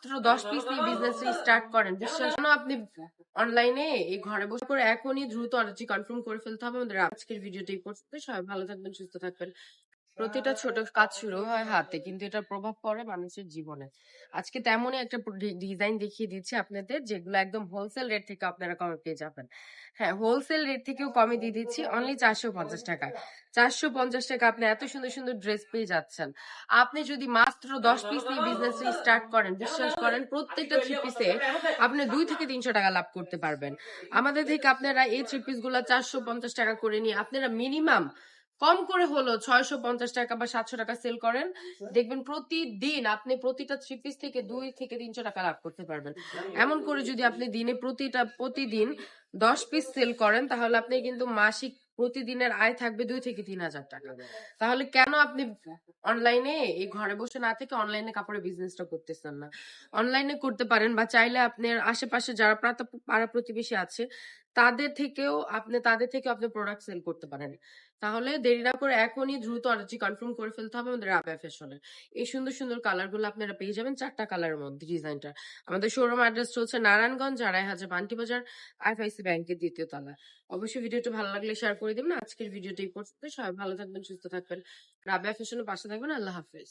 মাত্র 10 পিস দিয়ে business start করেন, বিশ্বাস করুন আপনি অনলাইনে এই ঘরে বসে করে এখনই দ্রুত অর্ডারটি কনফার্ম করে ফেলতে হবে। আমাদের আজকের ভিডিওটি এই পর্যন্ত। সবাই ভালো থাকবেন, সুস্থ থাকবেন। প্রতিটা ছোট কাজ শুরু হয় হাতে, কিন্তু এটার প্রভাব পড়ে মানুষের জীবনে। আজকে তেমনই একটা ডিজাইন দেখিয়ে দিচ্ছি আপনাদের, যেগুলো একদম হোলসেল রেট থেকে আপনারা কমে পেয়ে যাবেন। হ্যাঁ, হোলসেল রেট থেকেও কমে দিয়ে দিচ্ছি, অনলি 450 টাকা। 450 টাকা আপনি এত সুন্দর সুন্দর ড্রেস পেয়ে যাচ্ছেন। আপনি যদি মাত্র 10 পিস দিয়ে বিজনেস স্টার্ট করেন, বিশ্বাস করেন প্রত্যেকটা 3 পিসে আপনি 2 থেকে 300 টাকা লাভ করতে পারবেন। আমাদের থেকে আপনারা এই 3 পিস গুলা 450 টাকা করে নিয়ে আপনারা মিনিমাম কম করে হলো 650 টাকা বা 700 টাকা সেল করেন, দেখবেন প্রতিদিন আপনি প্রতিটা 3 পিস থেকে 2 থেকে 300 টাকা লাভ করতে পারবেন। এমন করে যদি আপনি প্রতিদিন 10 পিস সেল করেন, তাহলে আপনি কিন্তু মাসিক প্রতিদিনের আয় থাকবে 2 থেকে 3 হাজার টাকা। তাহলে কেন আপনি অনলাইনে এই ঘরে বসে না থেকে অনলাইনে কাপড়ের বিজনেসটা করতেছেন না? অনলাইনে করতে পারেন, বা চাইলে আপনার আশেপাশে যারা পাড়া প্রতিবেশী আছে তাদের থেকেও আপনি প্রোডাক্ট সেল করতে পারেন। তাহলে দেরি না করে এখনই দ্রুত অর্ডারটি কনফার্ম করে ফেলতে হবে আমাদের রাবেয়া ফ্যাশনে। এই সুন্দর সুন্দর কালার গুলো আপনারা পেয়ে যাবেন 4টা কালারের মধ্যে ডিজাইনটা। আমাদের শোরুম অ্যাড্রেস চলছে নারায়ণগঞ্জ, রায়হাজা, বান্টি বাজার, আইএফআইসি ব্যাংকের 2য় তলা। অবশ্যই ভিডিওটা ভালো লাগলে শেয়ার করে দিবেন। আজকের ভিডিওটা এই পর্যন্ত। সবাই ভালো থাকবেন, সুস্থ থাকবেন, রাবেয়া ফ্যাশনের পাশে থাকবেন। আল্লাহ হাফেজ।